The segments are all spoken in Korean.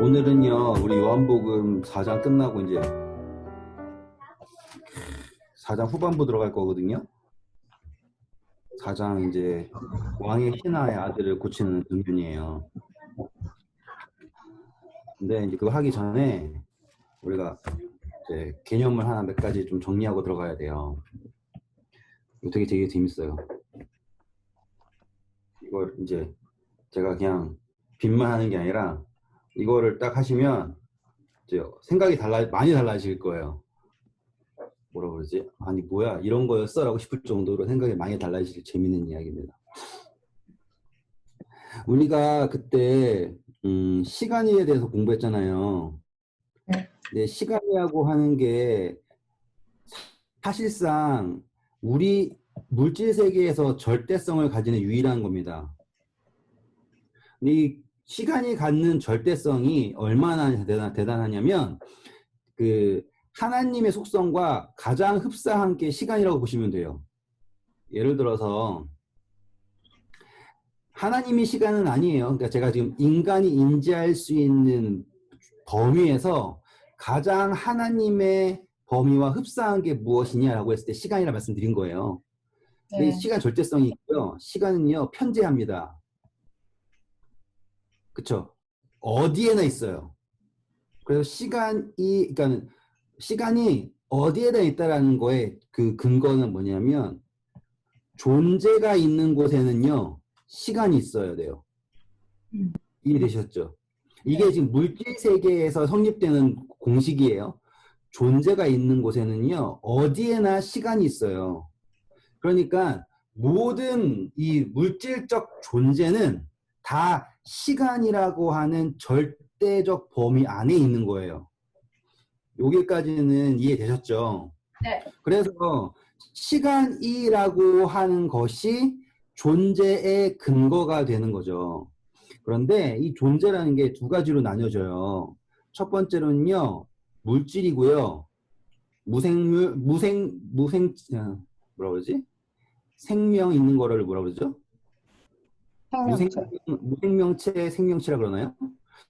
오늘은요, 우리 요한복음 4장 끝나고 이제 4장 후반부 들어갈 거거든요. 4장 이제 왕의 신하의 아들을 고치는 장면이에요. 근데 이제 그거 하기 전에 우리가 이제 개념을 하나 몇 가지 좀 정리하고 들어가야 돼요. 이거 되게 재밌어요. 이걸 이제 제가 그냥 빈말 하는 게 아니라 이거를 딱 하시면 이제 생각이 많이 달라질 거예요. 뭐라 그러지? 아니 뭐야 이런 거였어? 라고 싶을 정도로 생각이 많이 달라질 재밌는 이야기입니다. 우리가 그때 시간에 대해서 공부했잖아요. 근데 시간이라고 하는 게 사실상 우리 물질 세계에서 절대성을 가지는 유일한 겁니다. 이 시간이 갖는 절대성이 얼마나 대단하냐면 그 하나님의 속성과 가장 흡사한 게 시간이라고 보시면 돼요. 예를 들어서 하나님이 시간은 아니에요. 그러니까 제가 지금 인간이 인지할 수 있는 범위에서 가장 하나님의 범위와 흡사한 게 무엇이냐라고 했을 때 시간이라 말씀드린 거예요. 근데 시간 절대성이 있고요. 시간은요, 편재합니다. 그쵸? 어디에나 있어요. 그래서 그러니까 시간이 어디에다 있다라는 거에 그 근거는 뭐냐면 존재가 있는 곳에는요, 시간이 있어야 돼요. 이해되셨죠? 이게 지금 물질 세계에서 성립되는 공식이에요. 존재가 있는 곳에는요, 어디에나 시간이 있어요. 그러니까 모든 이 물질적 존재는 다 시간이라고 하는 절대적 범위 안에 있는 거예요. 여기까지는 이해되셨죠? 네. 그래서 시간이라고 하는 것이 존재의 근거가 되는 거죠. 그런데 이 존재라는 게 두 가지로 나뉘어져요. 첫 번째로는요, 물질이고요. 뭐라 그러지? 생명 있는 거를 뭐라 그러죠? 무생명체, 생명체라 그러나요?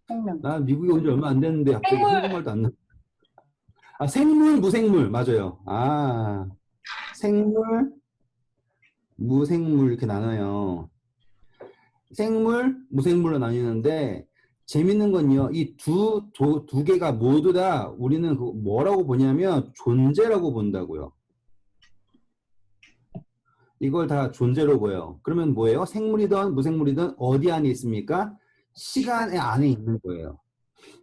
생명. 나 미국에 온 지 얼마 안 됐는데 갑자기 한국말도 안 나. 아, 생물, 무생물. 맞아요. 아, 생물, 무생물 이렇게 나눠요. 생물, 무생물로 나뉘는데 재밌는 건요. 이 두 개가 모두 다 우리는 뭐라고 보냐면 존재라고 본다고요. 이걸 다 존재로 보여요. 그러면 뭐예요? 생물이든 무생물이든 어디 안에 있습니까? 시간 안에 있는 거예요.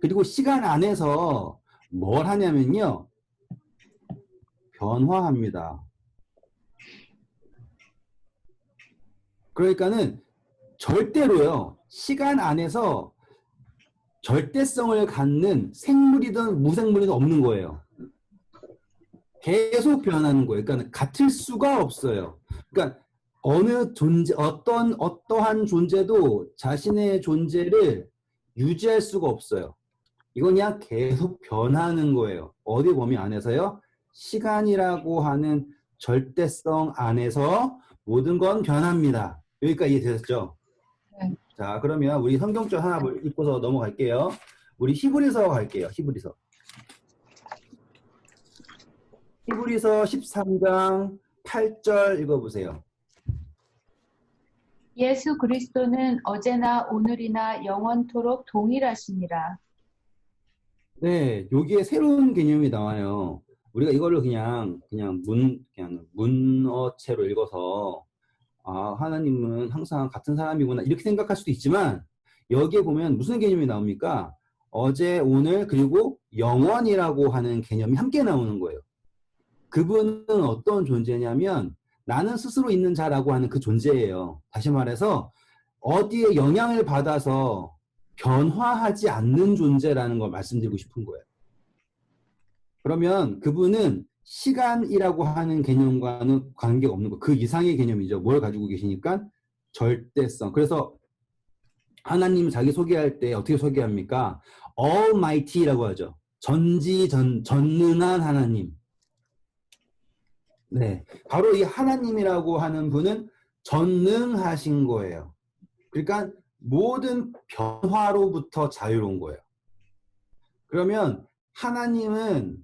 그리고 시간 안에서 뭘 하냐면요. 변화합니다. 그러니까는 절대로요. 시간 안에서 절대성을 갖는 생물이든 무생물이든 없는 거예요. 계속 변하는 거예요. 그러니까 같을 수가 없어요. 그러니까 어느 존재, 어떠한 존재도 자신의 존재를 유지할 수가 없어요. 이건 그냥 계속 변하는 거예요. 어디 범위 안에서요? 시간이라고 하는 절대성 안에서 모든 건 변합니다. 여기까지 이해되셨죠? 네. 자, 그러면 우리 성경적 하나 읽고서 넘어갈게요. 우리 히브리서 갈게요. 히브리서 13장 8절 읽어보세요. 예수 그리스도는 어제나 오늘이나 영원토록 동일하시니라. 네, 여기에 새로운 개념이 나와요. 우리가 이거를 그냥 문어체로 읽어서 아, 하나님은 항상 같은 사람이구나 이렇게 생각할 수도 있지만 여기에 보면 무슨 개념이 나옵니까? 어제, 오늘, 그리고 영원이라고 하는 개념이 함께 나오는 거예요. 그분은 어떤 존재냐면 나는 스스로 있는 자라고 하는 그 존재예요. 다시 말해서 어디에 영향을 받아서 변화하지 않는 존재라는 걸 말씀드리고 싶은 거예요. 그러면 그분은 시간이라고 하는 개념과는 관계가 없는 거. 그 이상의 개념이죠. 뭘 가지고 계시니까? 절대성. 그래서 하나님 자기 소개할 때 어떻게 소개합니까? Almighty라고 하죠. 전능한 하나님. 네, 바로 이 하나님이라고 하는 분은 전능하신 거예요. 그러니까 모든 변화로부터 자유로운 거예요. 그러면 하나님은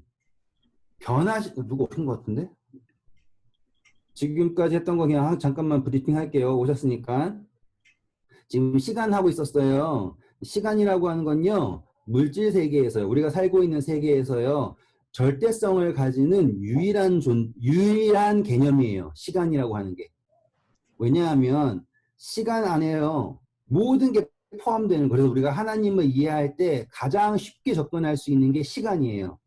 누구 오신 것 같은데? 지금까지 했던 거 그냥 잠깐만 브리핑 할게요. 오셨으니까. 지금 시간 하고 있었어요. 시간이라고 하는 건요, 물질 세계에서요, 우리가 살고 있는 세계에서요, 절대성을 가지는 유일한 개념이에요. 시간이라고 하는 게. 왜냐하면 시간 안에요, 모든 게 포함되는, 그래서 우리가 하나님을 이해할 때 가장 쉽게 접근할 수 있는 게 시간이에요.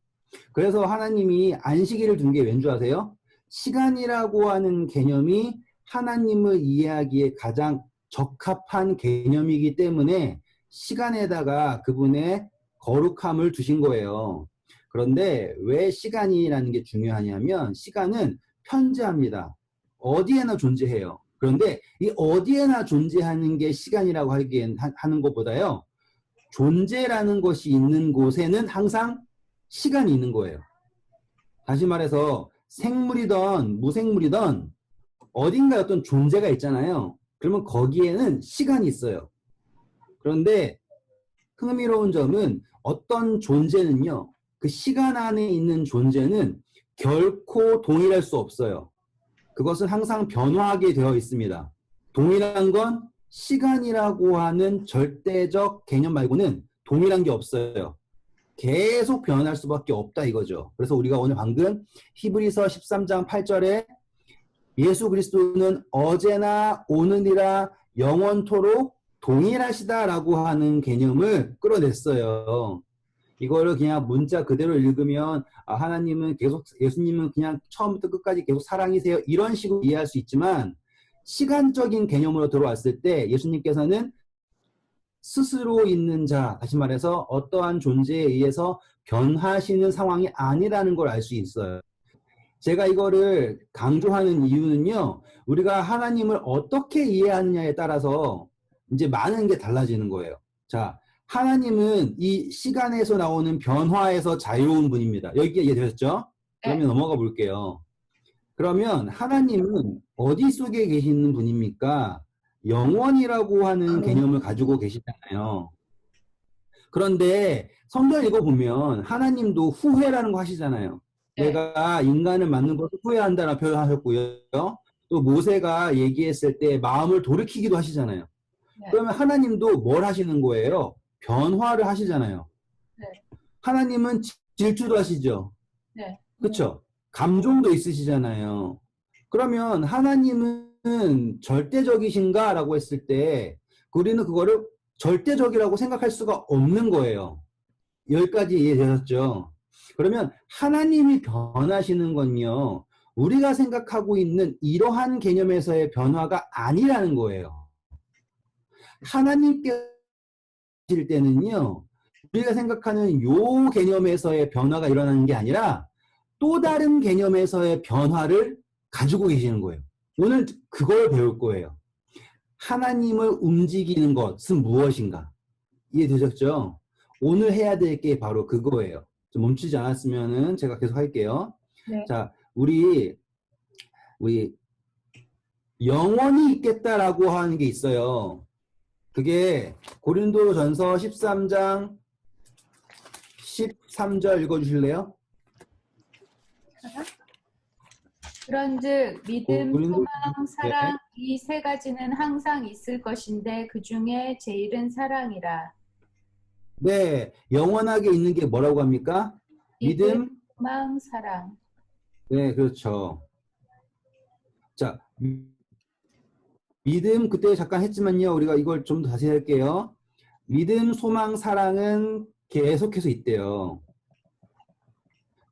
그래서 하나님이 안식일을 둔 게 왠 줄 아세요? 시간이라고 하는 개념이 하나님을 이해하기에 가장 적합한 개념이기 때문에 시간에다가 그분의 거룩함을 두신 거예요. 그런데 왜 시간이라는 게 중요하냐면 시간은 편재합니다. 어디에나 존재해요. 그런데 이 어디에나 존재하는 게 시간이라고 하는 것보다요, 존재라는 것이 있는 곳에는 항상 시간이 있는 거예요. 다시 말해서 생물이든 무생물이든 어딘가에 어떤 존재가 있잖아요. 그러면 거기에는 시간이 있어요. 그런데 흥미로운 점은 어떤 존재는요, 그 시간 안에 있는 존재는 결코 동일할 수 없어요. 그것은 항상 변화하게 되어 있습니다. 동일한 건 시간이라고 하는 절대적 개념 말고는 동일한 게 없어요. 계속 변할 수밖에 없다 이거죠. 그래서 우리가 오늘 방금 히브리서 13장 8절에 예수 그리스도는 어제나 오늘이라 영원토록 동일하시다라고 하는 개념을 끌어냈어요. 이거를 그냥 문자 그대로 읽으면 하나님은 계속, 예수님은 그냥 처음부터 끝까지 계속 사랑이세요, 이런 식으로 이해할 수 있지만 시간적인 개념으로 들어왔을 때 예수님께서는 스스로 있는 자, 다시 말해서 어떠한 존재에 의해서 변하시는 상황이 아니라는 걸 알 수 있어요. 제가 이거를 강조하는 이유는요, 우리가 하나님을 어떻게 이해하느냐에 따라서 이제 많은 게 달라지는 거예요. 자, 하나님은 이 시간에서 나오는 변화에서 자유로운 분입니다. 여기 이해되셨죠? 그러면 넘어가 볼게요. 그러면 하나님은 어디 속에 계시는 분입니까? 영원이라고 하는 개념을 가지고 계시잖아요. 그런데 성경 읽어보면 하나님도 후회라는 거 하시잖아요. 내가 인간을 만든 것을 후회한다는 표현하셨고요. 또 모세가 얘기했을 때 마음을 돌이키기도 하시잖아요. 그러면 하나님도 뭘 하시는 거예요? 변화를 하시잖아요. 하나님은 질투도 하시죠. 그렇죠? 감정도 있으시잖아요. 그러면 하나님은 절대적이신가? 라고 했을 때 우리는 그거를 절대적이라고 생각할 수가 없는 거예요. 여기까지 이해되셨죠? 그러면 하나님이 변하시는 건요, 우리가 생각하고 있는 이러한 개념에서의 변화가 아니라는 거예요. 하나님께 하실 때는요, 우리가 생각하는 요 개념에서의 변화가 일어나는 게 아니라 또 다른 개념에서의 변화를 가지고 계시는 거예요. 오늘 그걸 배울 거예요. 하나님을 움직이는 것은 무엇인가? 이해되셨죠? 오늘 해야 될 게 바로 그거예요. 좀 멈추지 않았으면은 제가 계속 할게요. 네. 자, 우리 영원히 있겠다라고 하는 게 있어요. 그게 고린도전서 13장 13절 읽어주실래요? 그런즉 믿음, 고린도- 소망, 사랑 이 세 가지는 항상 있을 것인데 그 중에 제일은 사랑이라. 네, 영원하게 있는 게 뭐라고 합니까? 믿음, 소망, 사랑. 네, 그렇죠. 자, 믿음 그때 잠깐 했지만요. 우리가 이걸 좀 더 다시 할게요. 믿음, 소망, 사랑은 계속해서 있대요.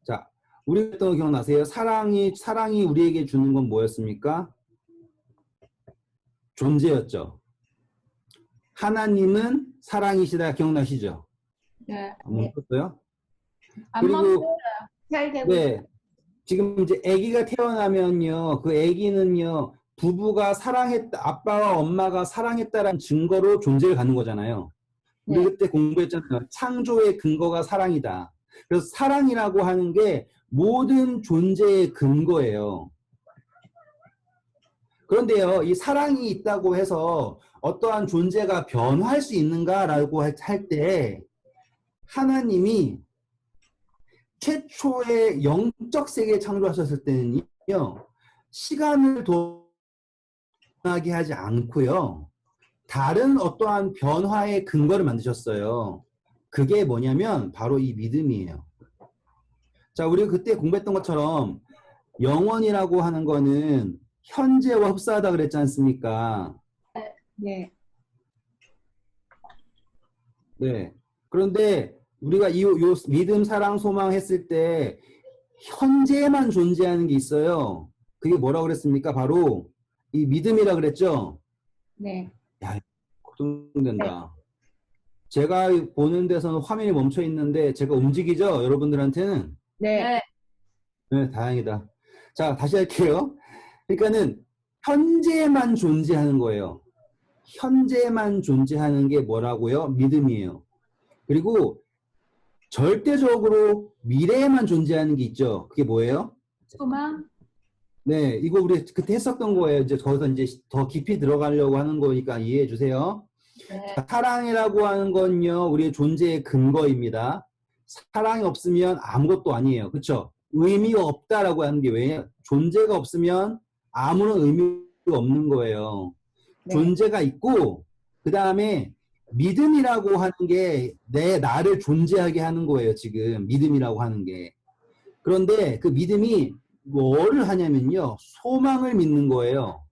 자, 우리 또 기억나세요? 사랑이 우리에게 주는 건 뭐였습니까? 존재였죠. 하나님은 사랑이시다. 기억나시죠? 네. 안 멈췄어요? 안 그리고 멈춰요. 잘 되고 네, 지금 이제 아기가 태어나면요, 그 아기는요, 부부가 사랑했다, 아빠와 엄마가 사랑했다라는 증거로 존재를 갖는 거잖아요. 우리 네. 그때 공부했잖아요. 창조의 근거가 사랑이다. 그래서 사랑이라고 하는 게 모든 존재의 근거예요. 그런데요, 이 사랑이 있다고 해서 어떠한 존재가 변화할 수 있는가라고 할 때 하나님이 최초의 영적 세계 창조하셨을 때는요, 시간을 동하게 하지 않고요, 다른 어떠한 변화의 근거를 만드셨어요. 그게 뭐냐면 바로 이 믿음이에요. 자, 우리가 그때 공부했던 것처럼 영원이라고 하는 거는 현재와 흡사하다 그랬지 않습니까? 네. 네. 그런데 우리가 요 믿음, 사랑, 소망 했을 때 현재에만 존재하는 게 있어요. 그게 뭐라고 그랬습니까? 바로 이 믿음이라 그랬죠? 네. 야, 걱정된다. 제가 보는 데서는 화면이 멈춰 있는데 제가 움직이죠? 여러분들한테는? 네. 네. 네, 다행이다. 자, 다시 할게요. 그러니까는 현재만 존재하는 거예요. 현재만 존재하는 게 뭐라고요? 믿음이에요. 그리고 절대적으로 미래에만 존재하는 게 있죠. 그게 뭐예요? 소망. 네, 이거 우리 그때 했었던 거예요. 이제 거기서 이제 더 깊이 들어가려고 하는 거니까 이해해 주세요. 네. 사랑이라고 하는 건요, 우리의 존재의 근거입니다. 사랑이 없으면 아무것도 아니에요. 그렇죠? 의미가 없다라고 하는 게 왜냐? 존재가 없으면 아무런 의미가 없는 거예요. 네. 존재가 있고, 그 다음에 믿음이라고 하는 게 나를 존재하게 하는 거예요. 지금 믿음이라고 하는 게. 그런데 그 믿음이 뭐를 하냐면요, 소망을 믿는 거예요.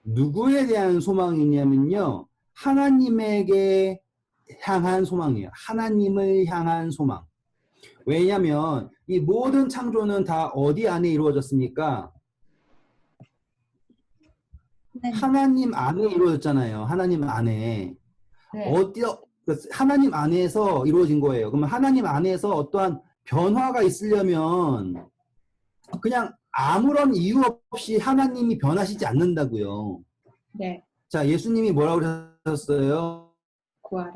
누구에 대한 소망이냐면요, 하나님에게 향한 소망이에요. 하나님을 향한 소망. 왜냐하면 이 모든 창조는 다 어디 안에 이루어졌습니까? 하나님 안에 이루어졌잖아요. 하나님 안에. 네. 하나님 안에서 이루어진 거예요. 그러면 하나님 안에서 어떠한 변화가 있으려면 그냥 아무런 이유 없이 하나님이 변하시지 않는다고요. 네. 자, 예수님이 뭐라고 하셨어요? 구하라.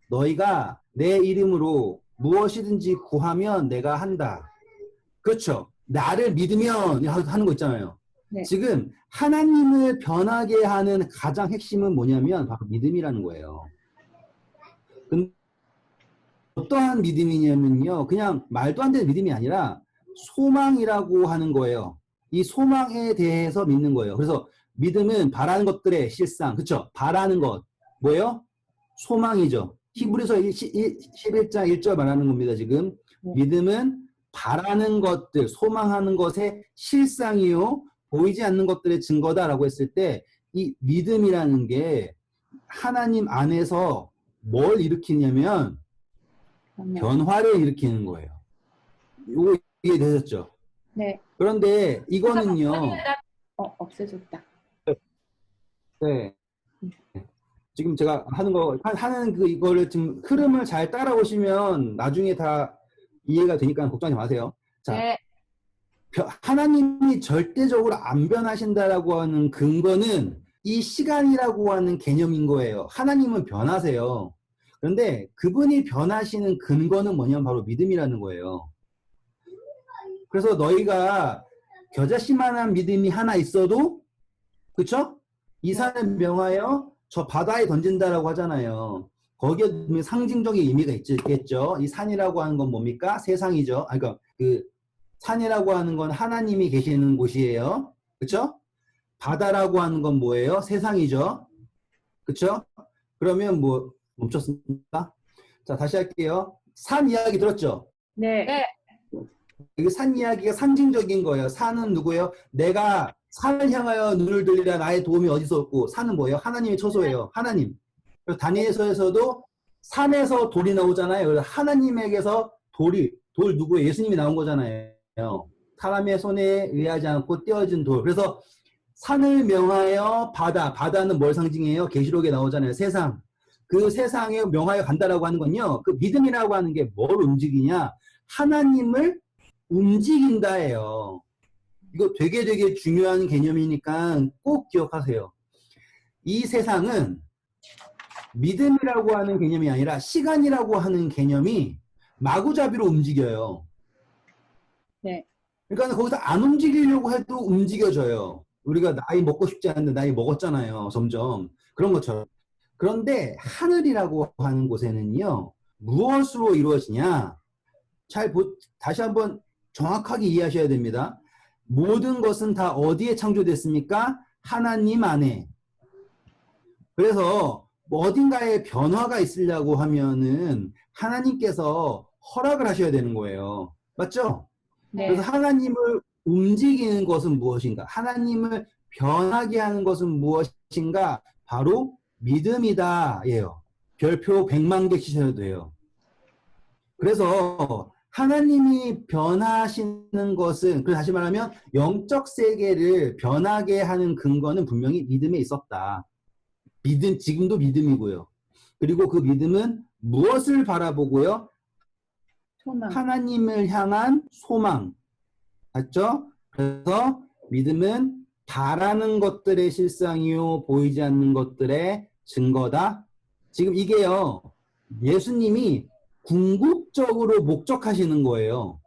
너희가 내 이름으로 무엇이든지 구하면 내가 한다. 그렇죠. 나를 믿으면 하는 거 있잖아요. 네. 지금 하나님을 변하게 하는 가장 핵심은 뭐냐면 바로 믿음이라는 거예요. 근데 어떠한 믿음이냐면요, 그냥 말도 안 되는 믿음이 아니라 소망이라고 하는 거예요. 이 소망에 대해서 믿는 거예요. 그래서 믿음은 바라는 것들의 실상, 그렇죠? 바라는 것 뭐예요? 소망이죠. 히브리서 11장 1절 말하는 겁니다. 지금 네. 믿음은 바라는 것들, 소망하는 것의 실상이요, 보이지 않는 것들의 증거다라고 했을 때 이 믿음이라는 게 하나님 안에서 뭘 일으키냐면 변화를 일으키는 거예요. 이거 이해되셨죠? 네. 그런데 이거는요, 없애줬다. 네. 지금 제가 이거를 지금 흐름을 잘 따라오시면 나중에 다 이해가 되니까 걱정하지 마세요. 자, 네. 하나님이 절대적으로 안 변하신다라고 하는 근거는 이 시간이라고 하는 개념인 거예요. 하나님은 변하세요. 그런데 그분이 변하시는 근거는 뭐냐면 바로 믿음이라는 거예요. 그래서 너희가 겨자씨만한 믿음이 하나 있어도, 그쵸? 이 산을 명하여 저 바다에 던진다라고 하잖아요. 거기에 상징적인 의미가 있겠죠. 이 산이라고 하는 건 뭡니까? 세상이죠. 그러니까 그 산이라고 하는 건 하나님이 계시는 곳이에요. 그쵸? 바다라고 하는 건 뭐예요? 세상이죠. 그쵸? 그러면 뭐 멈췄습니까? 자, 다시 할게요. 산 이야기 들었죠? 네. 네. 이 산 이야기가 상징적인 거예요. 산은 누구예요? 내가 산을 향하여 눈을 들리라 나의 도움이 어디서 없고, 산은 뭐예요? 하나님의 처소예요. 하나님. 그래서 다니엘서에서도 산에서 돌이 나오잖아요. 그래서 하나님에게서 돌 누구예요? 예수님이 나온 거잖아요. 사람의 손에 의하지 않고 떼어진 돌. 그래서 산을 명하여 바다는 뭘 상징해요? 계시록에 나오잖아요. 세상. 그 세상에 명하여 간다라고 하는 건요, 그 믿음이라고 하는 게 뭘 움직이냐? 하나님을 움직인다예요. 이거 되게 중요한 개념이니까 꼭 기억하세요. 이 세상은 믿음이라고 하는 개념이 아니라 시간이라고 하는 개념이 마구잡이로 움직여요. 네. 그러니까 거기서 안 움직이려고 해도 움직여져요. 우리가 나이 먹고 싶지 않은데 나이 먹었잖아요. 점점. 그런 것처럼. 그런데 하늘이라고 하는 곳에는요, 무엇으로 이루어지냐? 다시 한번 정확하게 이해하셔야 됩니다. 모든 것은 다 어디에 창조됐습니까? 하나님 안에. 그래서 뭐 어딘가에 변화가 있으려고 하면은 하나님께서 허락을 하셔야 되는 거예요. 맞죠? 네. 그래서 하나님을 움직이는 것은 무엇인가? 하나님을 변하게 하는 것은 무엇인가? 바로 믿음이다. 예요. 별표 100만 개 치셔도 돼요. 그래서 하나님이 변하시는 것은, 그래서 다시 말하면 영적 세계를 변하게 하는 근거는 분명히 믿음에 있었다. 지금도 믿음이고요. 그리고 그 믿음은 무엇을 바라보고요? 소망. 하나님을 향한 소망. 맞죠? 그래서 믿음은 바라는 것들의 실상이요, 보이지 않는 것들의 증거다. 지금 이게요, 예수님이 궁극적으로 목적하시는 거예요.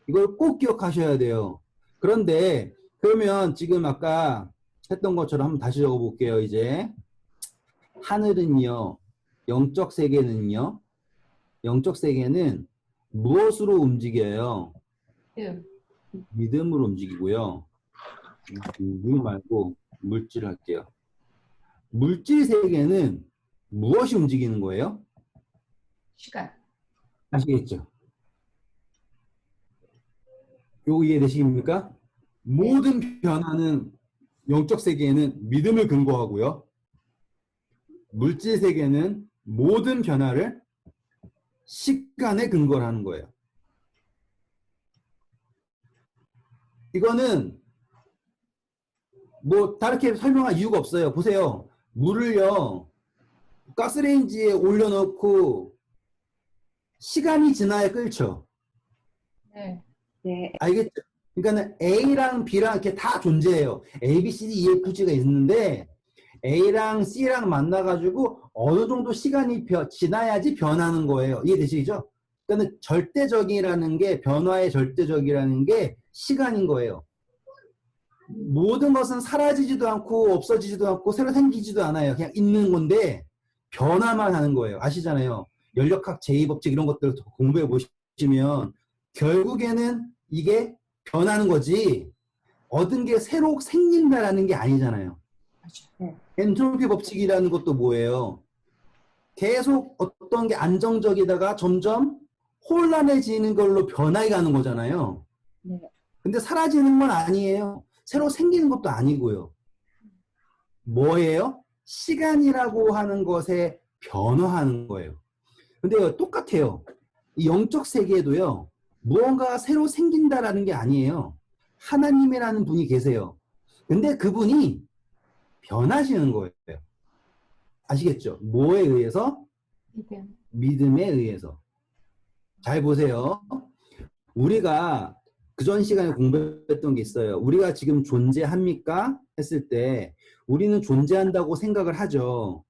이걸 꼭 기억하셔야 돼요. 그런데, 그러면 지금 아까 했던 것처럼 한번 다시 적어볼게요, 이제. 하늘은요, 영적 세계는요, 영적 세계는 무엇으로 움직여요? 믿음. 믿음으로 움직이고요. 물 말고 물질 할게요. 물질 세계는 무엇이 움직이는 거예요? 시간. 아시겠죠? 요거 이해되십니까? 모든 변화는 영적 세계에는 믿음을 근거하고요. 물질 세계는 모든 변화를 시간에 근거를 하는 거예요. 이거는 뭐 다르게 설명할 이유가 없어요. 보세요. 물을요, 가스레인지에 올려놓고 시간이 지나야 끓죠. 네. 네. 알겠죠? 그러니까는 A랑 B랑 이렇게 다 존재해요. A, B, C, D, E, F, G가 있는데 A랑 C랑 만나가지고 어느 정도 시간이 지나야지 변하는 거예요. 이해되시죠? 그러니까 절대적이라는 게, 변화의 절대적이라는 게 시간인 거예요. 모든 것은 사라지지도 않고 없어지지도 않고 새로 생기지도 않아요. 그냥 있는 건데 변화만 하는 거예요. 아시잖아요. 연력학 제2법칙 이런 것들 공부해 보시면 결국에는 이게 변하는 거지 얻은 게 새로 생긴다라는 게 아니잖아요. 맞아. 엔트로피 법칙이라는 것도 뭐예요? 계속 어떤 게 안정적이다가 점점 혼란해지는 걸로 변화해 가는 거잖아요. 네. 근데 사라지는 건 아니에요. 새로 생기는 것도 아니고요. 뭐예요? 시간이라고 하는 것에 변화하는 거예요. 근데 똑같아요. 이 영적 세계에도요, 무언가 새로 생긴다라는 게 아니에요. 하나님이라는 분이 계세요. 근데 그분이 변하시는 거예요. 아시겠죠? 뭐에 의해서? 믿음. 믿음에 의해서. 잘 보세요. 우리가 그전 시간에 공부했던 게 있어요. 우리가 지금 존재합니까? 했을 때 우리는 존재한다고 생각을 하죠.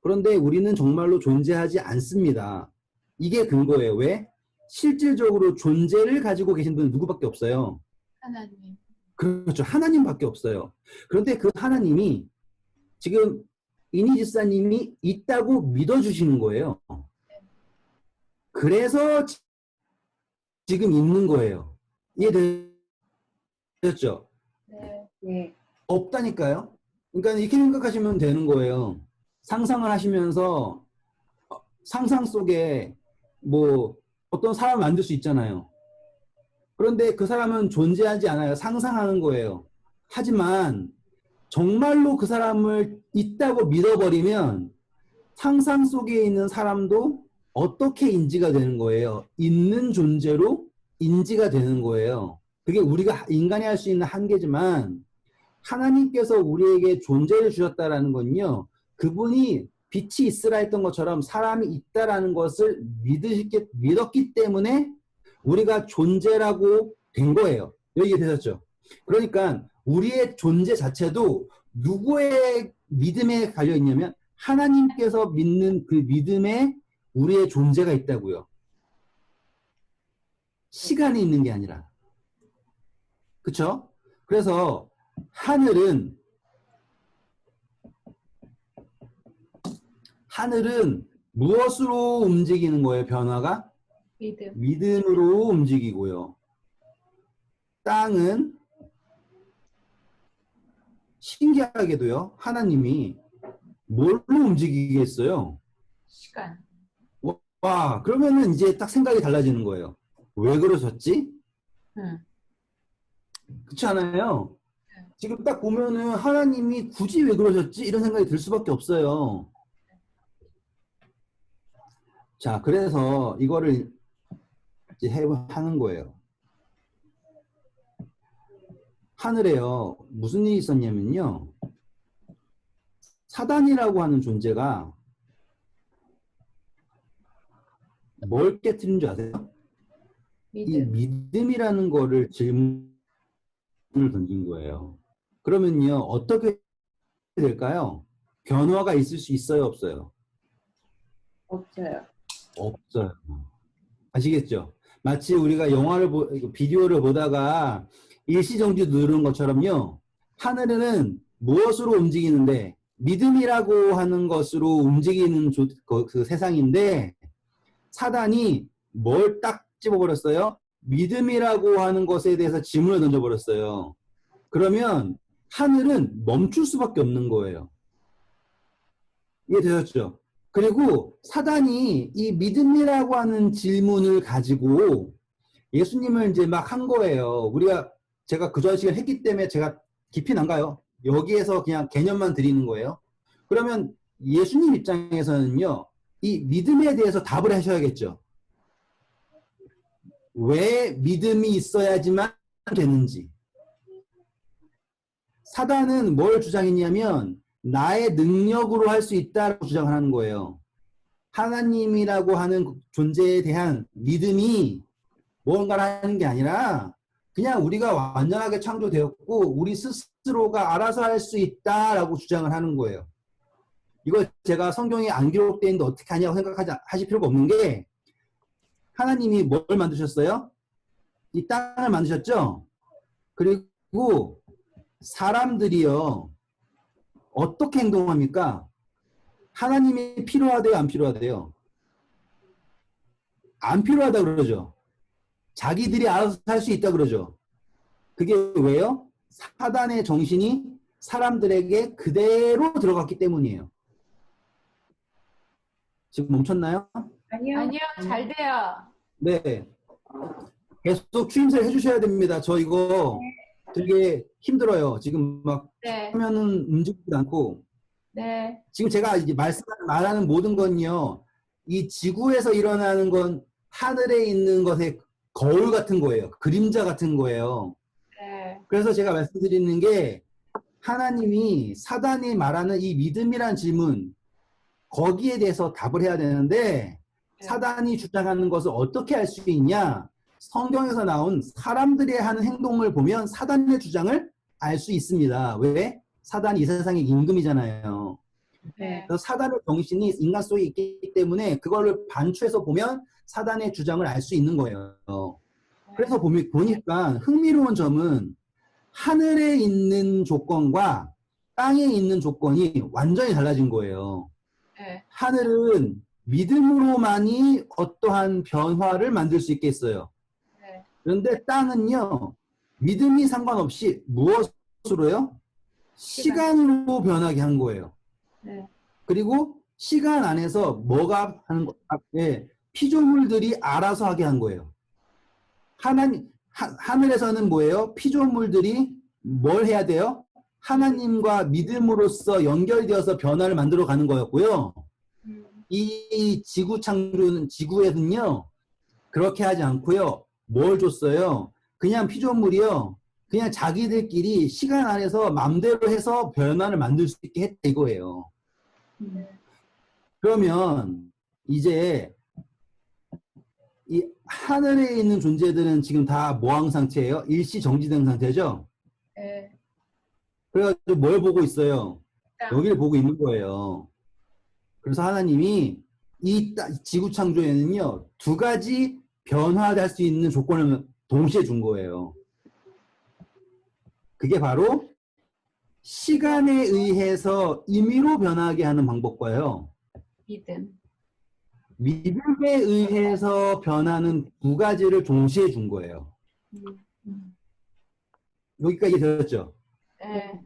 그런데 우리는 정말로 존재하지 않습니다. 이게 근거예요. 왜? 실질적으로 존재를 가지고 계신 분은 누구밖에 없어요. 하나님. 그렇죠. 하나님밖에 없어요. 그런데 그 하나님이 지금 이니 집사님이 있다고 믿어주시는 거예요. 그래서 지금 있는 거예요. 이해되셨죠? 네. 네. 없다니까요. 그러니까 이렇게 생각하시면 되는 거예요. 상상을 하시면서 상상 속에 뭐 어떤 사람을 만들 수 있잖아요. 그런데 그 사람은 존재하지 않아요. 상상하는 거예요. 하지만 정말로 그 사람을 있다고 믿어버리면 상상 속에 있는 사람도 어떻게 인지가 되는 거예요? 있는 존재로 인지가 되는 거예요. 그게 우리가 인간이 할 수 있는 한계지만 하나님께서 우리에게 존재를 주셨다라는 건요. 그분이 빛이 있으라 했던 것처럼 사람이 있다라는 것을 믿었기 때문에 우리가 존재라고 된 거예요. 여기 되셨죠? 그러니까 우리의 존재 자체도 누구의 믿음에 갈려 있냐면 하나님께서 믿는 그 믿음에 우리의 존재가 있다고요. 시간이 있는 게 아니라. 그쵸? 그래서 하늘은 무엇으로 움직이는 거예요, 변화가? 믿음. 믿음으로 움직이고요. 땅은 신기하게도요, 하나님이 뭘로 움직이겠어요? 시간. 와, 그러면은 이제 딱 생각이 달라지는 거예요. 왜 그러셨지? 응. 그렇지 않아요? 지금 딱 보면은 하나님이 굳이 왜 그러셨지? 이런 생각이 들 수밖에 없어요. 자, 그래서 이거를 이제 하는 거예요. 하늘에요, 무슨 일이 있었냐면요. 사단이라고 하는 존재가 뭘 깨뜨린 줄 아세요? 이 믿음. 믿음이라는 거를 질문을 던진 거예요. 그러면요, 어떻게 될까요? 변화가 있을 수 있어요, 없어요? 없어요. 없어요. 아시겠죠? 마치 우리가 비디오를 보다가 일시정지 누르는 것처럼요. 하늘은 무엇으로 움직이는데 믿음이라고 하는 것으로 움직이는 그 세상인데 사단이 뭘 딱 집어버렸어요? 믿음이라고 하는 것에 대해서 질문을 던져버렸어요. 그러면 하늘은 멈출 수밖에 없는 거예요. 이해되셨죠? 그리고 사단이 이 믿음이라고 하는 질문을 가지고 예수님을 이제 막 한 거예요. 제가 그 전 시간 했기 때문에 제가 깊이는 안 가요. 여기에서 그냥 개념만 드리는 거예요. 그러면 예수님 입장에서는요, 이 믿음에 대해서 답을 하셔야겠죠. 왜 믿음이 있어야지만 되는지. 사단은 뭘 주장했냐면 나의 능력으로 할 수 있다고 주장하는 거예요. 하나님이라고 하는 존재에 대한 믿음이 뭔가를 하는 게 아니라 그냥 우리가 완전하게 창조되었고 우리 스스로가 알아서 할 수 있다라고 주장을 하는 거예요. 이걸 제가 성경에 안 기록되어 있는데 어떻게 하냐고 하실 필요가 없는 게 하나님이 뭘 만드셨어요? 이 땅을 만드셨죠? 그리고 사람들이요. 어떻게 행동합니까? 하나님이 필요하대요, 안 필요하대요? 안 필요하다 그러죠. 자기들이 알아서 할 수 있다 그러죠. 그게 왜요? 사단의 정신이 사람들에게 그대로 들어갔기 때문이에요. 지금 멈췄나요? 아니요. 아니요, 잘 돼요. 네. 계속 추임새를 해주셔야 됩니다. 저 이거 되게 힘들어요. 지금 막 네. 화면은 움직이지 않고. 네. 지금 제가 이제 말하는 모든 건요. 이 지구에서 일어나는 건 하늘에 있는 것의 거울 같은 거예요. 그림자 같은 거예요. 네. 그래서 제가 말씀드리는 게 하나님이 사단이 말하는 이 믿음이란 질문 거기에 대해서 답을 해야 되는데 사단이 주장하는 것을 어떻게 할 수 있냐? 성경에서 나온 사람들이 하는 행동을 보면 사단의 주장을 알 수 있습니다. 왜? 사단이 이 세상의 임금이잖아요. 네. 그래서 사단의 정신이 인간 속에 있기 때문에 그거를 반추해서 보면 사단의 주장을 알 수 있는 거예요. 그래서 보니까 흥미로운 점은 하늘에 있는 조건과 땅에 있는 조건이 완전히 달라진 거예요. 네. 하늘은 믿음으로만이 어떠한 변화를 만들 수 있겠어요. 네. 그런데 땅은요, 믿음이 상관없이 무엇으로요? 시간으로 변하게 한 거예요. 네. 그리고 시간 안에서 뭐가 하는 거, 피조물들이 알아서 하게 한 거예요. 하늘에서는 뭐예요? 피조물들이 뭘 해야 돼요? 하나님과 믿음으로써 연결되어서 변화를 만들어 가는 거였고요. 이 지구에는요, 그렇게 하지 않고요. 뭘 줬어요? 그냥 피조물이요. 그냥 자기들끼리 시간 안에서 마음대로 해서 변화를 만들 수 있게 했다 이거예요. 그러면 이제 이 하늘에 있는 존재들은 지금 다 모항 상태예요. 일시 정지된 상태죠. 네. 그래가지고 뭘 보고 있어요? 땅. 여기를 보고 있는 거예요. 그래서 하나님이 이 지구 창조에는요, 두 가지 변화할 수 있는 조건을 동시에 준 거예요. 그게 바로 시간에 의해서 임의로 변하게 하는 방법과요. 믿음. 믿음에 의해서 변하는 두 가지를 동시에 준 거예요. 여기까지 들었죠? 네.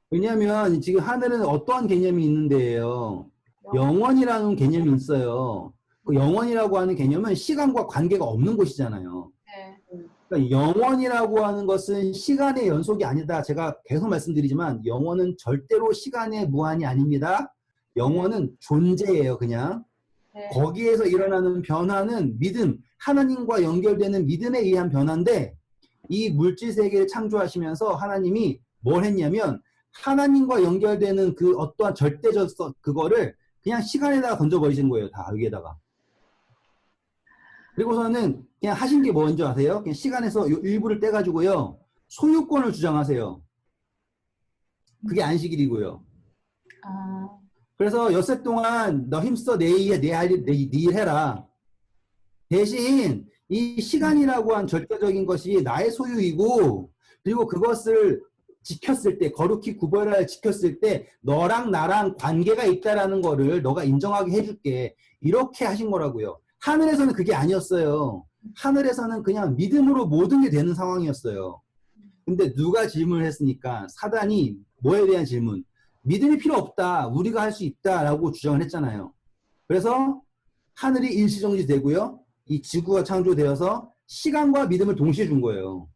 왜냐하면 지금 하늘은 어떠한 개념이 있는데요. 영원이라는 개념이 있어요. 그 영원이라고 하는 개념은 시간과 관계가 없는 곳이잖아요. 네. 그러니까 영원이라고 하는 것은 시간의 연속이 아니다. 제가 계속 말씀드리지만 영원은 절대로 시간의 무한이 아닙니다. 영원은 존재예요, 그냥. 네. 거기에서 일어나는 변화는 믿음, 하나님과 연결되는 믿음에 의한 변화인데 이 물질 세계를 창조하시면서 하나님이 뭘 했냐면 하나님과 연결되는 그 어떠한 절대적 그거를 그냥 시간에다가 던져버리신 거예요. 다 여기에다가. 그리고서는 그냥 하신 게 뭔지 아세요? 그냥 시간에서 일부를 떼가지고요. 소유권을 주장하세요. 그게 안식일이고요. 아, 그래서 엿새 동안 너 힘써 내 일 해라. 대신 이 시간이라고 한 절대적인 것이 나의 소유이고 그리고 그것을 지켰을 때 거룩히 구별하여 지켰을 때 너랑 나랑 관계가 있다라는 거를 너가 인정하게 해줄게. 이렇게 하신 거라고요. 하늘에서는 그게 아니었어요. 하늘에서는 그냥 믿음으로 모든 게 되는 상황이었어요. 근데 누가 질문을 했으니까 사단이 뭐에 대한 질문? 믿음이 필요 없다. 우리가 할 수 있다라고 주장을 했잖아요. 그래서 하늘이 일시정지 되고요. 이 지구가 창조되어서 시간과 믿음을 동시에 준 거예요.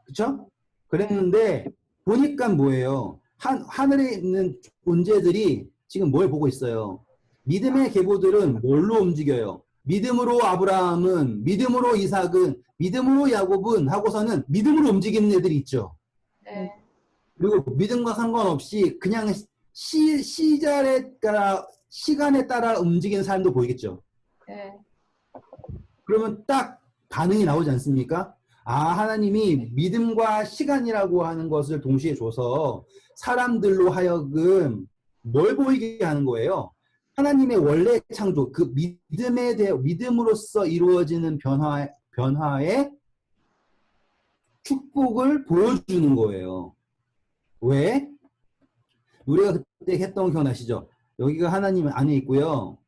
그쵸? 그랬는데 보니까 뭐예요? 하늘에 있는 존재들이 지금 뭘 보고 있어요? 믿음의 계보들은 뭘로 움직여요? 믿음으로 아브라함은, 믿음으로 이삭은, 믿음으로 야곱은 하고서는 믿음으로 움직이는 애들이 있죠. 네. 그리고 믿음과 상관없이 그냥 시절에 따라 시간에 따라 움직이는 사람도 보이겠죠. 네. 그러면 딱 반응이 나오지 않습니까? 아, 하나님이 믿음과 시간이라고 하는 것을 동시에 줘서 사람들로 하여금 뭘 보이게 하는 거예요? 하나님의 원래 창조, 그 믿음에 대해 믿음으로써 이루어지는 변화의 축복을 보여주는 거예요. 왜? 우리가 그때 했던 거 기억나시죠? 여기가 하나님 안에 있고요.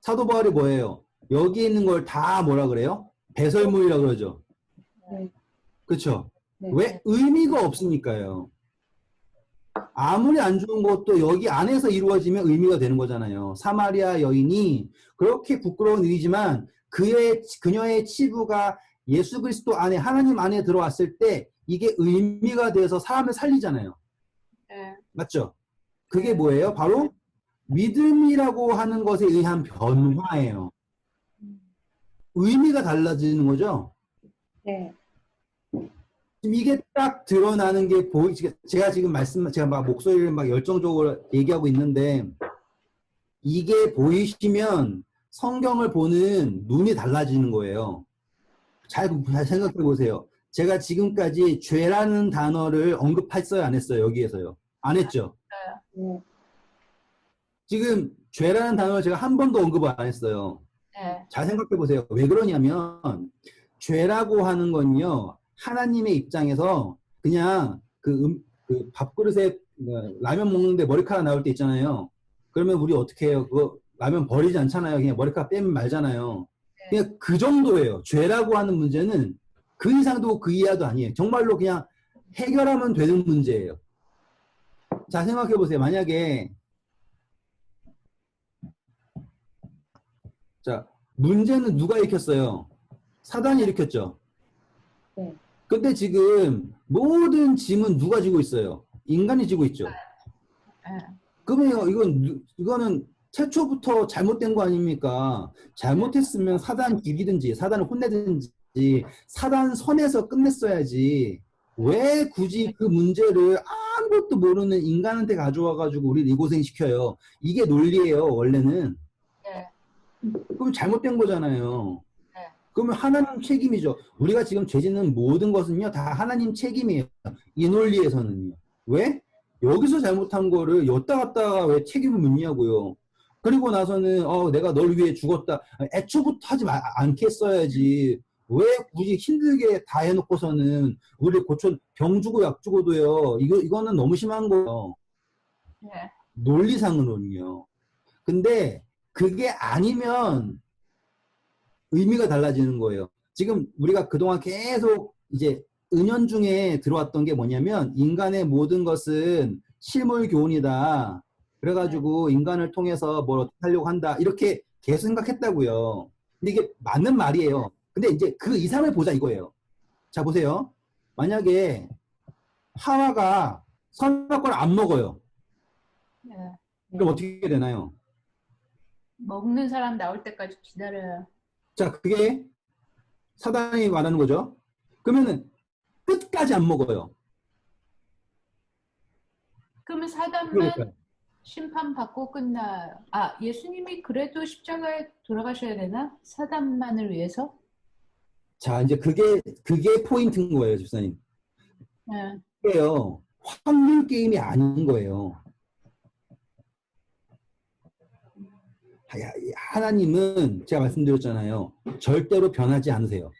사도 바울이 뭐예요? 여기 있는 걸 다 뭐라 그래요? 배설물이라 그러죠. 네. 그렇죠? 네. 왜? 의미가 없으니까요. 아무리 안 좋은 것도 여기 안에서 이루어지면 의미가 되는 거잖아요. 사마리아 여인이 그렇게 부끄러운 일이지만 그녀의 치부가 예수 그리스도 안에 하나님 안에 들어왔을 때 이게 의미가 돼서 사람을 살리잖아요. 네. 맞죠? 그게 뭐예요? 바로 믿음이라고 하는 것에 의한 변화예요. 의미가 달라지는 거죠. 네. 지금 이게 딱 드러나는 게 제가 지금 제가 막 목소리를 막 열정적으로 얘기하고 있는데 이게 보이시면 성경을 보는 눈이 달라지는 거예요. 잘 생각해 보세요. 제가 지금까지 죄라는 단어를 언급했어요, 안 했어요? 여기에서요. 안 했죠? 네. 지금 죄라는 단어를 제가 한 번도 언급을 안 했어요. 네. 잘 생각해 보세요. 왜 그러냐면 죄라고 하는 건요. 하나님의 입장에서 그냥 그 밥그릇에 라면 먹는데 머리카락 나올 때 있잖아요. 그러면 우리 어떻게 해요? 그거 라면 버리지 않잖아요. 그냥 머리카락 빼면 말잖아요. 그냥 그 정도예요. 죄라고 하는 문제는 그 이상도 그 이하도 아니에요. 정말로 그냥 해결하면 되는 문제예요. 자, 생각해 보세요. 만약에 자, 문제는 누가 일으켰어요? 사단이 일으켰죠. 네. 근데 지금 모든 짐은 누가 지고 있어요? 인간이 지고 있죠. 네. 그러면 이거는 최초부터 잘못된 거 아닙니까? 잘못했으면 사단 죽이든지 사단을 혼내든지 사단 선에서 끝냈어야지. 왜 굳이 그 문제를 아무것도 모르는 인간한테 가져와가지고 우리를 이 고생시켜요? 이게 논리예요, 원래는. 네. 그럼 잘못된 거잖아요. 네. 그러면 하나님 책임이죠. 우리가 지금 죄짓는 모든 것은요, 다 하나님 책임이에요. 이 논리에서는요. 왜? 여기서 잘못한 거를 여기다 갖다가 왜 책임을 묻냐고요. 그리고 나서는 내가 널 위해 죽었다. 애초부터 하지 않겠어야지. 왜 굳이 힘들게 다 해놓고서는 우리 고쳐 병 주고 약 주고도요. 이거는 너무 심한 거예요. 네. 논리상으로는요. 근데 그게 아니면 의미가 달라지는 거예요. 지금 우리가 그동안 계속 이제 은연중에 들어왔던 게 뭐냐면 인간의 모든 것은 실물 교훈이다. 그래가지고 인간을 통해서 뭘 어떻게 하려고 한다. 이렇게 계속 생각했다고요. 근데 이게 맞는 말이에요. 근데 이제 그 이상을 보자 이거예요. 자, 보세요. 만약에 하와가 선악과를 안 먹어요. 네. 그럼 어떻게 되나요? 먹는 사람 나올 때까지 기다려요. 자, 그게 사단이 말하는 거죠. 그러면은 끝까지 안 먹어요. 그러면 사단만 그러니까요. 심판받고 끝나요. 아, 예수님이 그래도 십자가에 돌아가셔야 되나? 사단만을 위해서? 자, 이제 그게 포인트인 거예요, 집사님. 네. 그게요, 확률 게임이 아닌 거예요. 하나님은 제가 말씀드렸잖아요. 절대로 변하지 않으세요.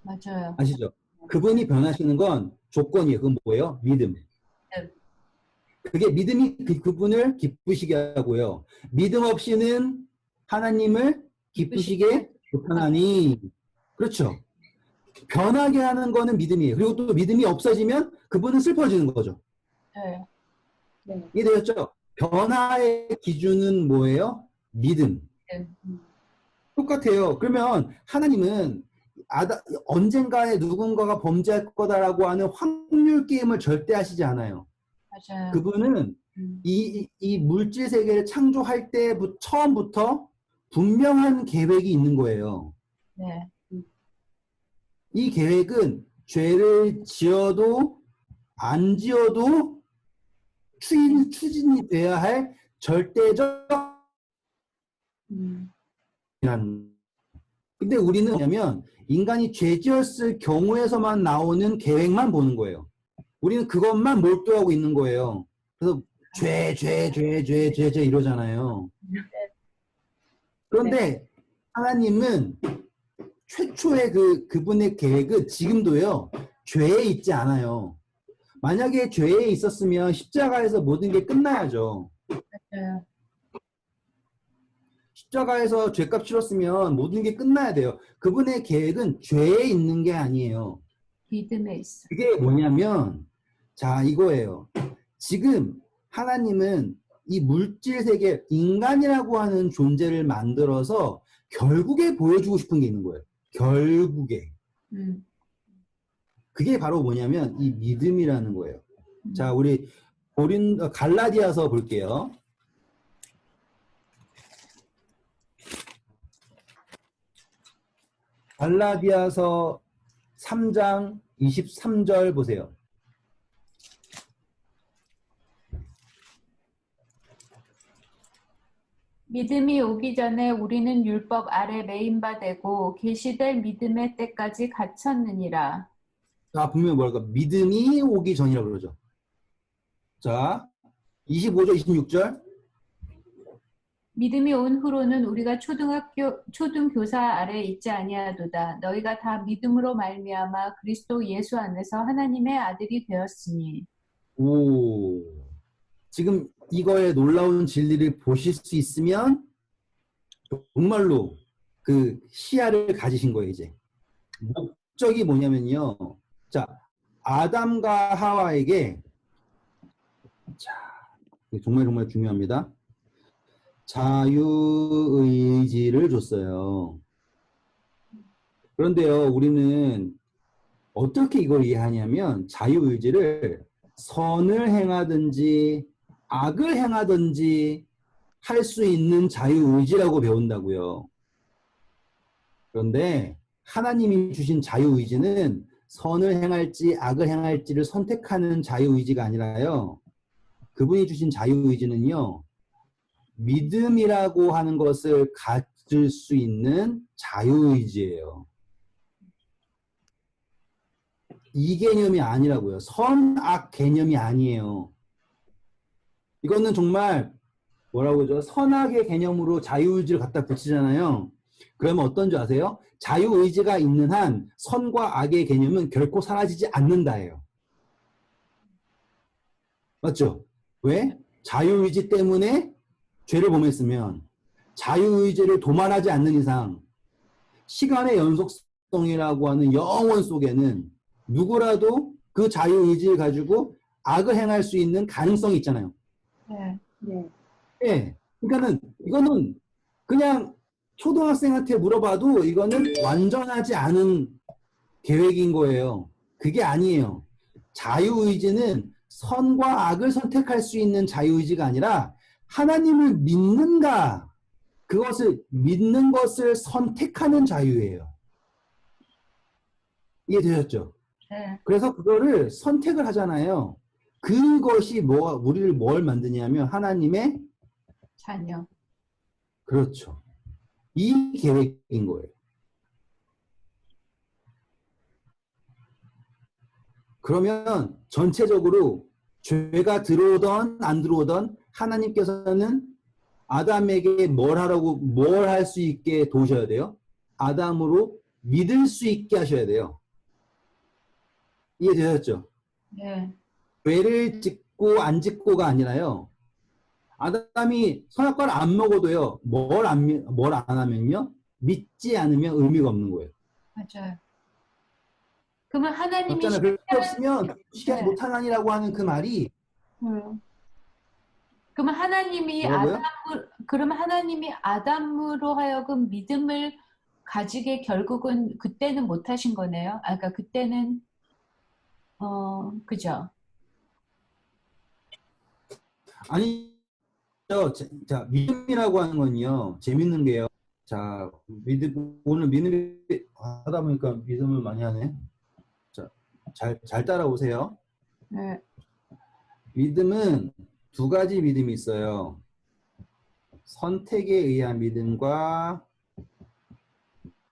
맞아요. 아시죠? 그분이 변하시는 건 조건이에요. 그건 뭐예요? 믿음. 네. 그게 믿음이 그분을 기쁘시게 하고요. 믿음 없이는 하나님을 기쁘시게 못하나니. 그렇죠. 변하게 하는 거는 믿음이에요. 그리고 또 믿음이 없어지면 그분은 슬퍼지는 거죠. 네. 네. 이해되셨죠? 변화의 기준은 뭐예요? 믿음. 네. 똑같아요. 그러면 하나님은 언젠가에 누군가가 범죄할 거다라고 하는 확률 게임을 절대 하시지 않아요. 맞아요. 그분은 음. 이 물질 세계를 창조할 때 처음부터 분명한 계획이 있는 거예요. 네. 이 계획은 죄를 지어도 안 지어도 추진이 돼야 할 절대적 음. 근데 우리는 뭐냐면 인간이 죄 지었을 경우에서만 나오는 계획만 보는 거예요. 우리는 그것만 몰두하고 있는 거예요. 그래서 죄 이러잖아요. 그런데 하나님은 최초의 그분의 계획은 지금도요, 죄에 있지 않아요. 만약에 죄에 있었으면 십자가에서 모든 게 끝나야죠. 맞아요. 십자가에서 죄값 치렀으면 모든 게 끝나야 돼요. 그분의 계획은 죄에 있는 게 아니에요. 믿음에 있어. 그게 뭐냐면, 자, 이거예요. 지금 하나님은 이 물질 세계, 인간이라고 하는 존재를 만들어서 결국에 보여주고 싶은 게 있는 거예요. 결국에. 그게 바로 뭐냐면 이 믿음이라는 거예요. 자, 우리 갈라디아서 볼게요. 갈라디아서 3장 23절 보세요. 믿음이 오기 전에 우리는 율법 아래 매인 바 되고 계시될 믿음의 때까지 갇혔느니라. 자, 분명히 뭐랄까? 믿음이 오기 전이라고 그러죠. 자, 25절, 26절. 믿음이 온 후로는 우리가 초등교사 아래 있지 아니하도다. 너희가 다 믿음으로 말미암아 그리스도 예수 안에서 하나님의 아들이 되었으니. 오, 지금 이거의 놀라운 진리를 보실 수 있으면 정말로 그 시야를 가지신 거예요, 이제. 목적이 뭐냐면요. 자, 아담과 하와에게, 자, 정말 중요합니다. 자유의지를 줬어요. 그런데요, 우리는 어떻게 이걸 이해하냐면 자유의지를 선을 행하든지 악을 행하든지 할 수 있는 자유의지라고 배운다고요. 그런데 하나님이 주신 자유의지는 선을 행할지 악을 행할지를 선택하는 자유의지가 아니라요. 그분이 주신 자유의지는요. 믿음이라고 하는 것을 가질 수 있는 자유의지예요. 이 개념이 아니라고요. 선악 개념이 아니에요. 이거는 정말 뭐라고 하죠? 선악의 개념으로 자유의지를 갖다 붙이잖아요. 그러면 어떤 줄 아세요? 자유의지가 있는 한 선과 악의 개념은 결코 사라지지 않는다예요. 맞죠? 왜? 자유의지 때문에 죄를 범했으면 자유의지를 도말하지 않는 이상 시간의 연속성이라고 하는 영원 속에는 누구라도 그 자유의지를 가지고 악을 행할 수 있는 가능성이 있잖아요. 네. 네. 예. 그러니까는 이거는 그냥 초등학생한테 물어봐도 이거는 완전하지 않은 계획인 거예요. 그게 아니에요. 자유의지는 선과 악을 선택할 수 있는 자유의지가 아니라 하나님을 믿는가, 그것을 믿는 것을 선택하는 자유예요. 이해되셨죠? 네. 그래서 그거를 선택을 하잖아요. 그것이 우리를 뭘 만드냐면 하나님의 자녀. 그렇죠. 이 계획인 거예요. 그러면 전체적으로 죄가 들어오던 안 들어오던 하나님께서는 아담에게 뭘 할 수 있게 도우셔야 돼요? 아담으로 믿을 수 있게 하셔야 돼요. 이해되셨죠? 네. 죄를 짓고 안 짓고가 아니라요. 아담이 선악과를 안 먹어도요. 뭘 안 하면요. 믿지 않으면 의미가 없는 거예요. 맞아요. 그러면 하나님이 맞잖아요. 그럴 게 없으면 시키지 네. 못하나니라고 하는 그 말이 그러면 하나님이 뭐라고요? 그러면 하나님이 아담으로 하여금 믿음을 가지게 결국은 그때는 못 하신 거네요. 아, 그러니까 그때는 그죠? 아니, 자, 믿음이라고 하는 건요. 재밌는 게요. 자, 오늘 믿음이 하다 보니까 믿음을 많이 하네. 자, 잘 따라오세요. 네. 믿음은 두 가지 믿음이 있어요. 선택에 의한 믿음과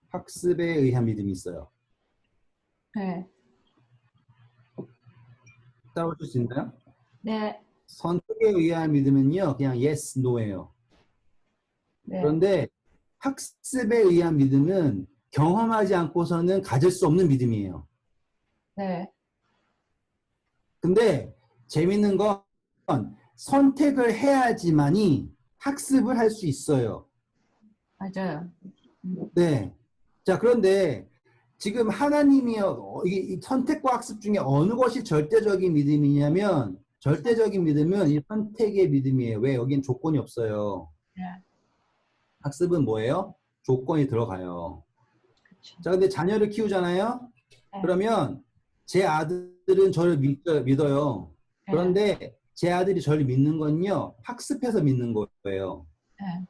학습에 의한 믿음이 있어요. 네. 따라오실 수 있나요? 네. 선택에 의한 믿음은요, 그냥 yes, no예요. 네. 그런데 학습에 의한 믿음은 경험하지 않고서는 가질 수 없는 믿음이에요. 네. 근데 재밌는 건 선택을 해야지만이 학습을 할 수 있어요. 맞아요. 네. 자, 그런데 지금 하나님이요, 이 선택과 학습 중에 어느 것이 절대적인 믿음이냐면, 절대적인 믿음은 이 선택의 믿음이에요. 왜? 여긴 조건이 없어요. 네. 학습은 뭐예요? 조건이 들어가요. 그렇죠. 자, 근데 자녀를 키우잖아요? 네. 그러면 제 아들은 저를 믿어요. 그런데 제 아들이 저를 믿는 건요, 학습해서 믿는 거예요. 네.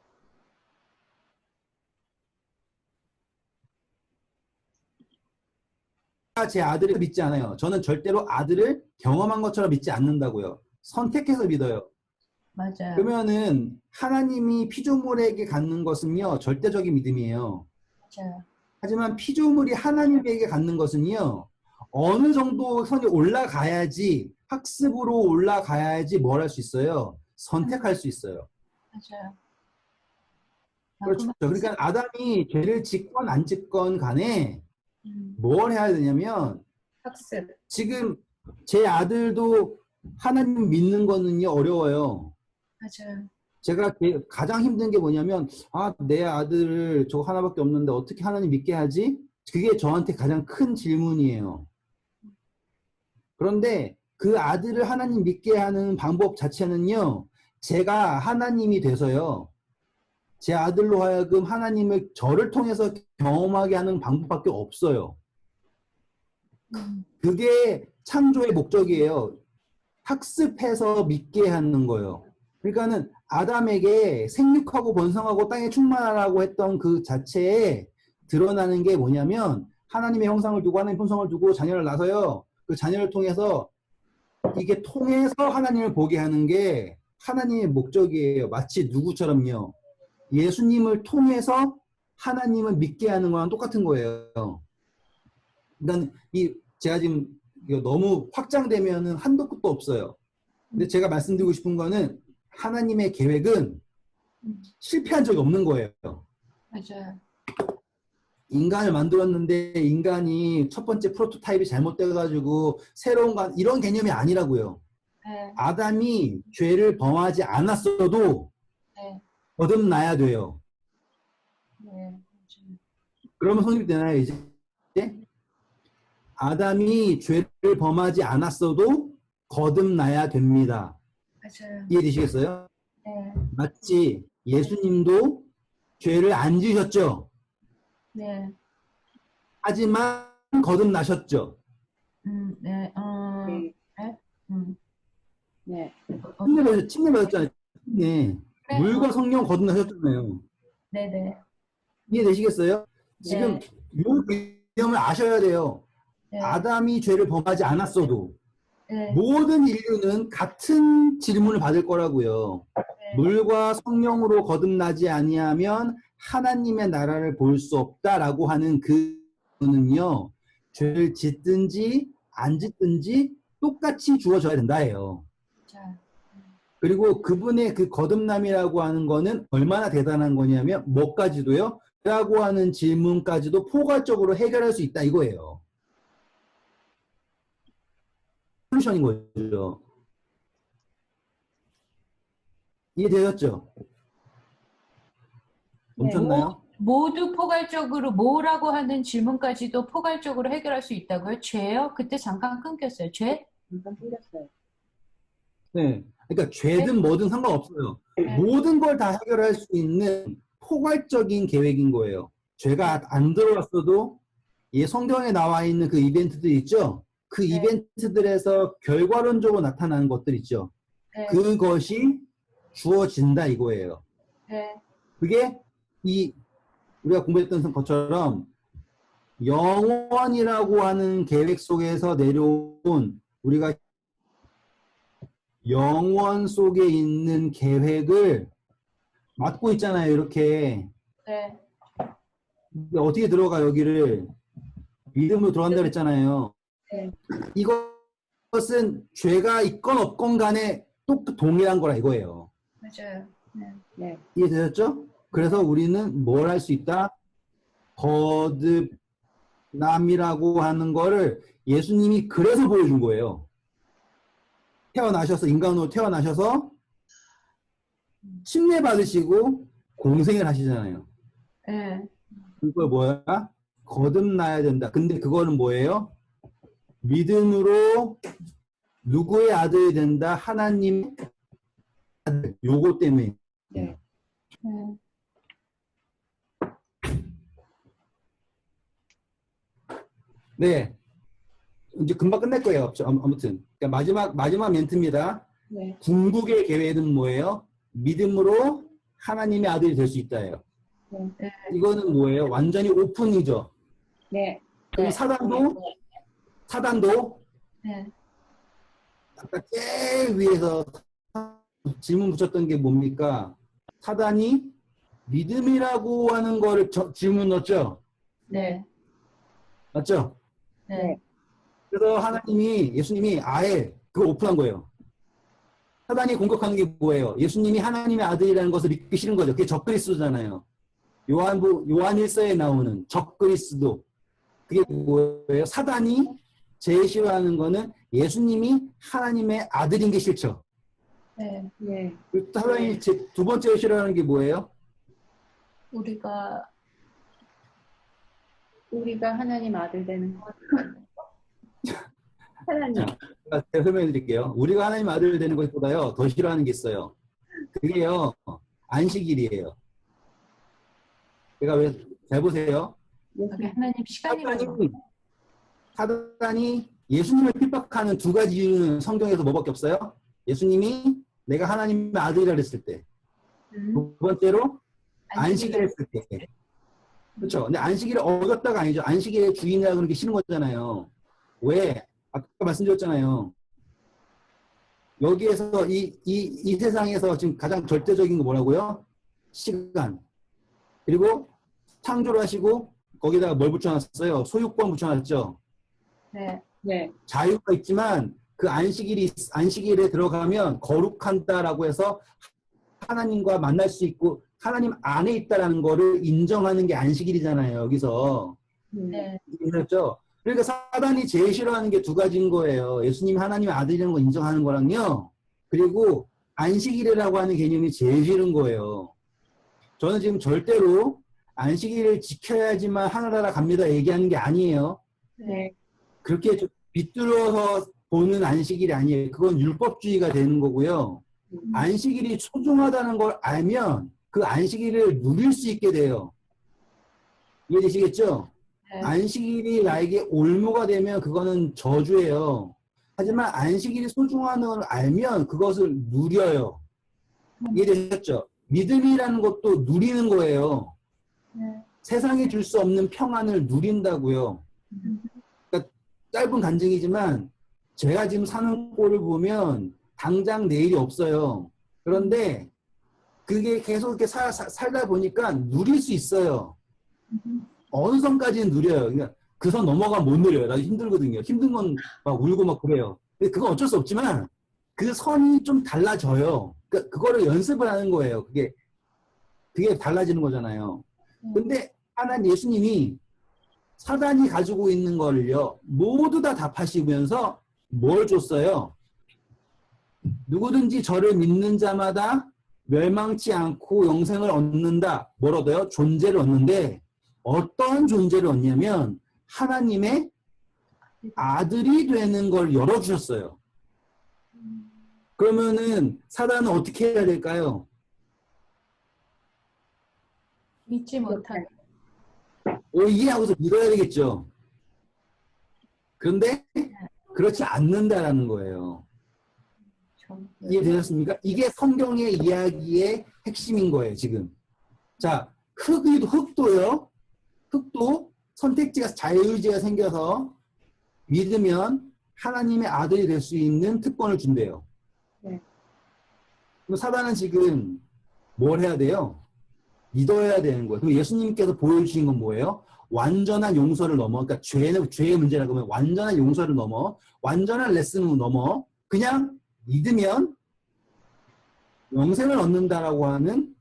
제 아들을 믿지 않아요. 저는 절대로 아들을 경험한 것처럼 믿지 않는다고요. 선택해서 믿어요. 맞아요. 그러면은 하나님이 피조물에게 갖는 것은요, 절대적인 믿음이에요. 맞아요. 하지만 피조물이 하나님에게 갖는 것은요, 어느 정도 선이 올라가야지, 학습으로 올라가야지 뭘 할 수 있어요? 선택할 수 있어요. 맞아요. 그렇죠. 그러니까 아담이 죄를 짓건 안 짓건 간에 뭘 해야 되냐면, 학습. 지금 제 아들도 하나님 믿는 거는요, 어려워요. 맞아요. 제가 가장 힘든 게 뭐냐면, 내 아들 저거 하나밖에 없는데 어떻게 하나님 믿게 하지? 그게 저한테 가장 큰 질문이에요. 그런데 그 아들을 하나님 믿게 하는 방법 자체는요, 제가 하나님이 돼서요, 제 아들로 하여금 하나님을 저를 통해서 경험하게 하는 방법밖에 없어요. 그게 창조의 목적이에요. 학습해서 믿게 하는 거예요. 그러니까는 아담에게 생육하고 번성하고 땅에 충만하라고 했던 그 자체에 드러나는 게 뭐냐면 하나님의 형상을 두고 하나님의 품성을 두고 자녀를 낳아서요. 그 자녀를 통해서 이게 통해서 하나님을 보게 하는 게 하나님의 목적이에요. 마치 누구처럼요. 예수님을 통해서 하나님을 믿게 하는 거랑 똑같은 거예요. 그러니까 제가 지금 이거 너무 확장되면은 한도 끝도 없어요. 근데 제가 말씀드리고 싶은 거는 하나님의 계획은 실패한 적이 없는 거예요. 맞아요. 인간을 만들었는데 인간이 첫 번째 프로토타입이 잘못돼가지고 새로운 이런 개념이 아니라고요. 네. 아담이 죄를 범하지 않았어도 네. 거듭나야 돼요. 네. 그러면 성립이 되나요, 이제? 아담이 죄를 범하지 않았어도 거듭나야 됩니다. 맞아요. 이해되시겠어요? 네. 마치 예수님도 죄를 안 지으셨죠? 네. 하지만 거듭나셨죠? 네. 네. 네. 네. 침례 받았잖아요. 네. 네. 물과 성령 거듭나셨잖아요. 네네. 이해되시겠어요? 지금 네. 이 개념을 아셔야 돼요. 네. 아담이 죄를 범하지 않았어도 네. 모든 인류는 같은 질문을 받을 거라고요. 네. 물과 성령으로 거듭나지 아니하면 하나님의 나라를 볼 수 없다라고 하는 그는요. 죄를 짓든지 안 짓든지 똑같이 주어져야 된다예요. 자, 그리고 그분의 그 거듭남이라고 하는 거는 얼마나 대단한 거냐면 뭐까지도요? 라고 하는 질문까지도 포괄적으로 해결할 수 있다 이거예요. 솔루션인 거죠. 이해되셨죠? 멈췄나요? 모두 포괄적으로 뭐라고 하는 질문까지도 포괄적으로 해결할 수 있다고요? 죄요? 그때 잠깐 끊겼어요. 죄? 잠깐 틀렸어요. 네. 그러니까 죄든 뭐든 상관없어요. 네. 모든 걸 다 해결할 수 있는 포괄적인 계획인 거예요. 죄가 안 들어왔어도 이 성경에 나와 있는 그 이벤트들 있죠? 그 네. 이벤트들에서 결과론적으로 나타나는 것들 있죠? 네. 그것이 주어진다 이거예요. 네. 그게 우리가 공부했던 것처럼 영원이라고 하는 계획 속에서 내려온 우리가 영원 속에 있는 계획을 맡고 있잖아요. 이렇게. 네. 근데 어떻게 들어가 여기를 믿음으로 들어간다 그랬잖아요. 네. 이것은 죄가 있건 없건 간에 똑 동일한 거라 이거예요. 맞아요. 네. 네. 이해되셨죠? 그래서 우리는 뭘 할 수 있다? 거듭남이라고 하는 거를 예수님이 그래서 보여준 거예요. 태어나셔서 인간으로 태어나셔서 침례 받으시고 공생을 하시잖아요. 네. 그걸 뭐야? 거듭나야 된다. 근데 그거는 뭐예요? 믿음으로 누구의 아들이 된다? 하나님 아들. 요거 때문에. 네. 네. 네. 이제 금방 끝낼 거예요. 아무튼. 그러니까 마지막 멘트입니다. 네. 궁극의 계획은 뭐예요? 믿음으로 하나님의 아들이 될 수 있다예요. 네. 이거는 뭐예요? 완전히 오픈이죠. 네. 그럼 사단도 네. 아까 제일 위에서 질문 붙였던 게 뭡니까? 사단이 믿음이라고 하는 거를 질문 넣었죠? 네. 맞죠? 네. 그래서 예수님이 아예 그걸 오픈한 거예요. 사단이 공격하는 게 뭐예요? 예수님이 하나님의 아들이라는 것을 믿기 싫은 거죠. 그게 적그리스도잖아요. 요한 1서에 나오는 적그리스도. 그게 뭐예요? 사단이 제일 싫어하는 거는 예수님이 하나님의 아들인 게 싫죠. 네. 네. 사단이 두 번째로 싫어하는 게 뭐예요? 우리가 하나님 아들 되는 거. 하나님. 제가 설명해 드릴게요. 우리가 하나님 아들 되는 것보다요, 더 싫어하는 게 있어요. 그게요, 안식일이에요. 제가 잘 보세요. 우리 하나님 시간이라고. 사단이 예수님을 핍박하는 두 가지 이유는 성경에서 뭐밖에 없어요? 예수님이 내가 하나님의 아들이라 그랬을 때. 두 번째로, 안식일 했을 때. 그렇죠. 근데 안식일을 어겼다가 아니죠. 안식일의 주인이라고 그런 게 싫은 거잖아요. 왜? 아까 말씀드렸잖아요. 여기에서 이 세상에서 지금 가장 절대적인 거 뭐라고요? 시간. 그리고 창조를 하시고 거기다가 뭘 붙여놨어요? 소유권 붙여놨죠. 네. 네. 자유가 있지만 그 안식일에 들어가면 거룩한다라고 해서 하나님과 만날 수 있고 하나님 안에 있다라는 거를 인정하는 게 안식일이잖아요. 여기서. 네. 그렇죠? 그러니까 사단이 제일 싫어하는 게 두 가지인 거예요. 예수님이 하나님의 아들이라는 거 인정하는 거랑요. 그리고 안식일이라고 하는 개념이 제일 싫은 거예요. 저는 지금 절대로 안식일을 지켜야지만 하늘나라 갑니다 얘기하는 게 아니에요. 네. 그렇게 좀 비뚤어서 보는 안식일이 아니에요. 그건 율법주의가 되는 거고요. 안식일이 소중하다는 걸 알면 그 안식일을 누릴 수 있게 돼요. 이해되시겠죠? 네. 안식일이 나에게 올무가 되면 그거는 저주예요. 하지만 안식일이 소중한 걸 알면 그것을 누려요. 이해되셨죠? 믿음이라는 것도 누리는 거예요. 네. 세상이 줄 수 없는 평안을 누린다고요. 그러니까 짧은 간증이지만 제가 지금 사는 꼴을 보면 당장 내일이 없어요. 그런데 그게 계속 이렇게 살다 보니까 누릴 수 있어요. 어느 선까지는 누려요. 그러니까 그 선 넘어가면 못 누려요. 나도 힘들거든요. 힘든 건 막 울고 막 그래요. 근데 그건 어쩔 수 없지만 그 선이 좀 달라져요. 그러니까 그거를 연습을 하는 거예요. 그게 달라지는 거잖아요. 근데 하나님 예수님이 사단이 가지고 있는 거를요 모두 다 답하시면서 뭘 줬어요? 누구든지 저를 믿는 자마다 멸망치 않고 영생을 얻는다. 뭘 얻어요? 존재를 얻는데 어떤 존재를 얻냐면 하나님의 아들이 되는 걸 열어주셨어요. 그러면은 사단은 어떻게 해야 될까요? 믿지 못하게. 이해하고서 믿어야 되겠죠. 그런데 그렇지 않는다라는 거예요. 이해되셨습니까? 이게 성경의 이야기의 핵심인 거예요, 지금. 자, 흑도요. 흑도 선택지가 자유의지가 생겨서 믿으면 하나님의 아들이 될 수 있는 특권을 준대요. 네. 그럼 사단은 지금 뭘 해야 돼요? 믿어야 되는 거예요. 그럼 예수님께서 보여주신 건 뭐예요? 완전한 용서를 넘어, 그러니까 죄의 문제라고 하면 완전한 용서를 넘어, 완전한 레슨을 넘어, 그냥 믿으면 영생을 얻는다라고 하는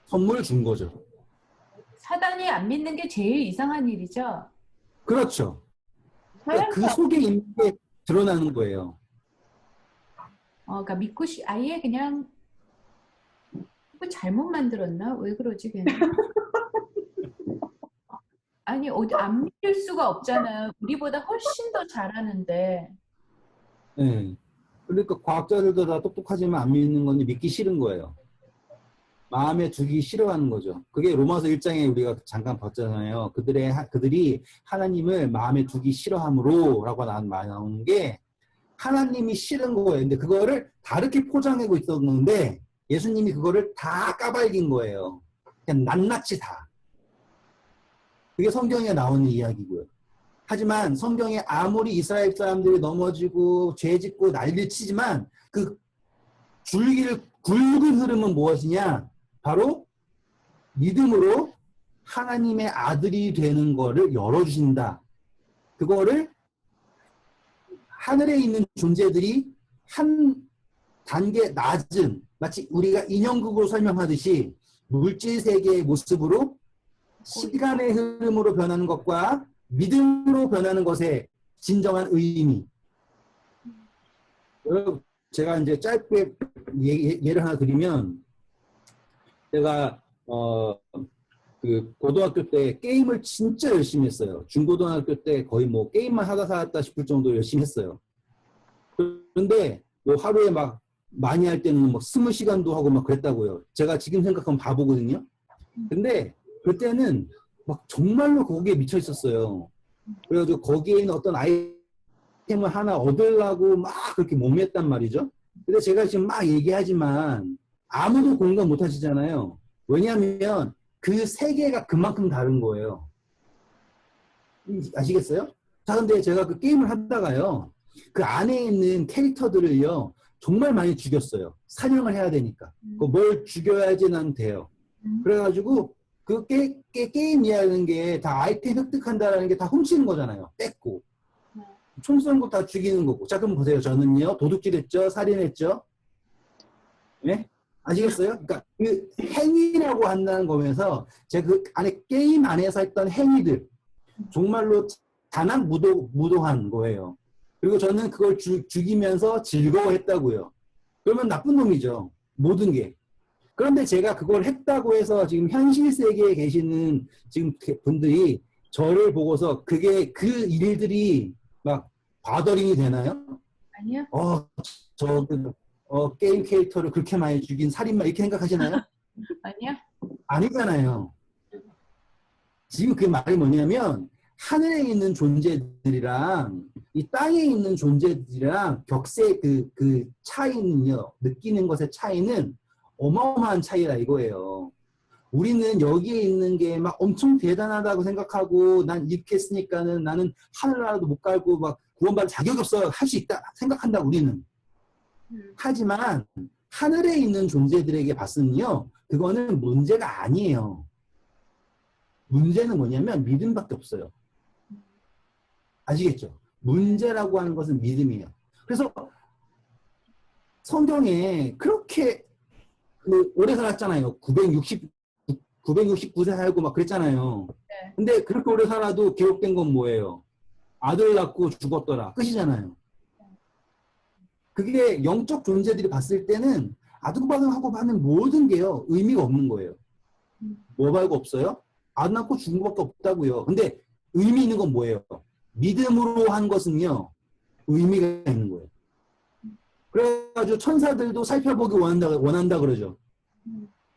선물을 준 거죠. 사단이 안 믿는 게 제일 이상한 일이죠. 그렇죠. 그러니까 그 속에 있는 게 드러나는 거예요. 그러니까 믿고 아예 그냥 뭐 잘못 만들었나? 왜 그러지 걔는? 아니 어디 안 믿을 수가 없잖아요. 우리보다 훨씬 더 잘하는데. 네. 그러니까 과학자들도 다 똑똑하지만 안 믿는 건데 믿기 싫은 거예요. 마음에 두기 싫어하는 거죠. 그게 로마서 1장에 우리가 잠깐 봤잖아요. 그들이 하나님을 마음에 두기 싫어함으로 라고 나오는 게 하나님이 싫은 거예요. 근데 그거를 다르게 포장하고 있었는데 예수님이 그거를 다 까발린 거예요. 그냥 낱낱이 다. 그게 성경에 나오는 이야기고요. 하지만 성경에 아무리 이스라엘 사람들이 넘어지고 죄짓고 난리를 치지만 그 굵은 흐름은 무엇이냐? 바로 믿음으로 하나님의 아들이 되는 거를 열어주신다. 그거를 하늘에 있는 존재들이 한 단계 낮은, 마치 우리가 인형극으로 설명하듯이 물질 세계의 모습으로 시간의 흐름으로 변하는 것과 믿음으로 변하는 것의 진정한 의미. 여러분, 제가 이제 짧게 예를 하나 드리면, 제가 그 고등학교 때 게임을 진짜 열심히 했어요. 중고등학교 때 거의 뭐 게임만 하다 살았다 싶을 정도로 열심히 했어요. 그런데 뭐 하루에 막 많이 할 때는 막 20시간도 하고 막 그랬다고요. 제가 지금 생각하면 바보거든요. 근데 그때는 막 정말로 거기에 미쳐 있었어요. 그래가지고 거기에 있는 어떤 아이템을 하나 얻으려고 막 그렇게 몸했단 말이죠. 근데 제가 지금 막 얘기하지만 아무도 공감 못 하시잖아요. 왜냐하면 그 세계가 그만큼 다른 거예요. 아시겠어요? 자, 근데 제가 그 게임을 하다가요. 그 안에 있는 캐릭터들을요. 정말 많이 죽였어요. 사냥을 해야 되니까. 뭘 죽여야지 난 돼요. 그래가지고 그 게임이라는 게 다 아이템 획득한다는 게 다 훔치는 거잖아요. 뺏고. 총 쏘는 거 다 죽이는 거고. 자, 그럼 보세요. 저는요. 도둑질했죠. 살인했죠. 네? 아시겠어요? 그러니까 그 행위라고 한다는 거면서 제가 그 안에 게임 안에서 했던 행위들 정말로 단한 무도한 거예요. 그리고 저는 그걸 죽이면서 즐거워했다고요. 그러면 나쁜 놈이죠. 모든 게. 그런데 제가 그걸 했다고 해서 지금 현실 세계에 계시는 지금 분들이 저를 보고서 그게 그 일들이 막 바더링이 되나요? 아니요. 게임 캐릭터를 그렇게 많이 죽인 살인마 이렇게 생각하시나요? 아니요. 아니잖아요. 지금 그 말이 뭐냐면 하늘에 있는 존재들이랑 이 땅에 있는 존재들이랑 격세 그 차이는요. 느끼는 것의 차이는 어마어마한 차이라 이거예요. 우리는 여기에 있는 게 막 엄청 대단하다고 생각하고 난 이렇게 했으니까는 나는 하늘나라도 못 갈고 막 구원받을 자격이 없어 할 수 있다 생각한다 우리는. 하지만 하늘에 있는 존재들에게 봤으면요. 그거는 문제가 아니에요. 문제는 뭐냐면 믿음밖에 없어요. 아시겠죠? 문제라고 하는 것은 믿음이에요. 그래서 성경에 그렇게 오래 살았잖아요. 969세 살고 막 그랬잖아요. 네. 근데 그렇게 오래 살아도 기록된 건 뭐예요? 아들 낳고 죽었더라. 끝이잖아요. 그게 영적 존재들이 봤을 때는 아등바등하고 하는 모든 게요. 의미가 없는 거예요. 뭐 말고 없어요? 아들 낳고 죽은 것밖에 없다고요. 근데 의미 있는 건 뭐예요? 믿음으로 한 것은요. 의미가 있는 거예요. 그래가지고 천사들도 살펴보기 원한다 그러죠.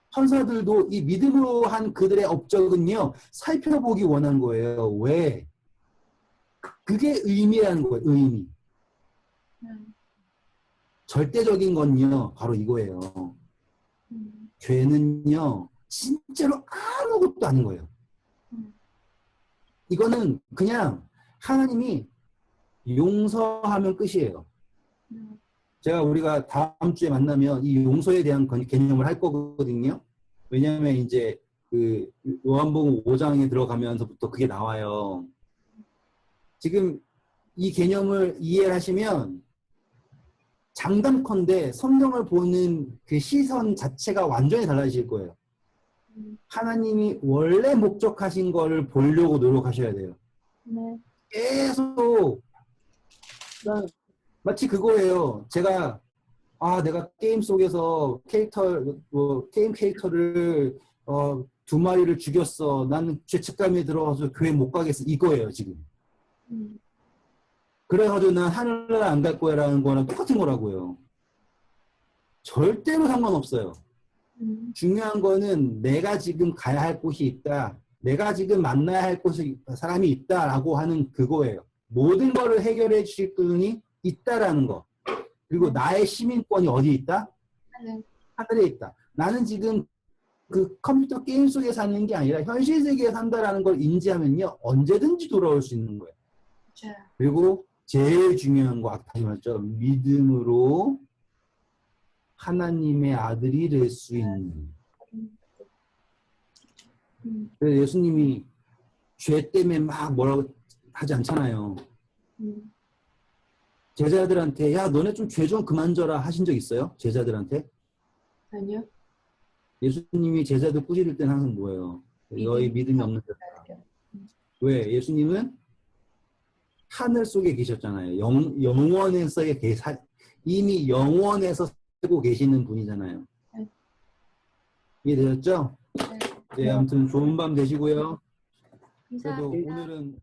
천사들도 이 믿음으로 한 그들의 업적은요. 살펴보기 원한 거예요. 왜? 그게 의미라는 거예요. 의미. 절대적인 건요. 바로 이거예요. 죄는요. 진짜로 아무것도 아닌 거예요. 이거는 그냥 하나님이 용서하면 끝이에요. 우리가 다음 주에 만나면 이 용서에 대한 개념을 할 거거든요. 왜냐하면 이제 그 요한복음 5장에 들어가면서부터 그게 나와요. 지금 이 개념을 이해하시면 장담컨대 성경을 보는 그 시선 자체가 완전히 달라질 거예요. 하나님이 원래 목적하신 거를 보려고 노력하셔야 돼요. 네. 계속 마치 그거예요. 내가 게임 속에서 게임 캐릭터를 2마리를 죽였어. 나는 죄책감이 들어가서 교회 못 가겠어. 이거예요, 지금. 그래가지고 난 하늘나라 안 갈 거야라는 거랑 똑같은 거라고요. 절대로 상관없어요. 중요한 거는 내가 지금 가야 할 곳이 있다. 내가 지금 만나야 할 사람이 있다라고 하는 그거예요. 모든 거를 해결해 주실 분이 있다라는 거. 그리고 나의 시민권이 어디 있다? 하늘에 있다. 나는 지금 그 컴퓨터 게임 속에 사는 게 아니라 현실 세계에 산다라는 걸 인지하면요. 언제든지 돌아올 수 있는 거예요. 그리고 제일 중요한 거 아까 말했죠. 믿음으로 하나님의 아들이 될 수 있는. 그래서 예수님이 죄 때문에 막 뭐라고 하지 않잖아요. 제자들한테 야 너네 좀 죄 좀 그만 져라 하신 적 있어요? 제자들한테? 아니요. 예수님이 제자들 꾸짖을 때는 항상 뭐예요? 너희 믿음이 없는 자다. 왜? 예수님은 하늘 속에 계셨잖아요. 영원에서 이미 영원에서 살고 계시는 분이잖아요. 네. 이해되셨죠? 네, 아무튼 좋은 밤 되시고요. 그래도 감사합니다. 오늘은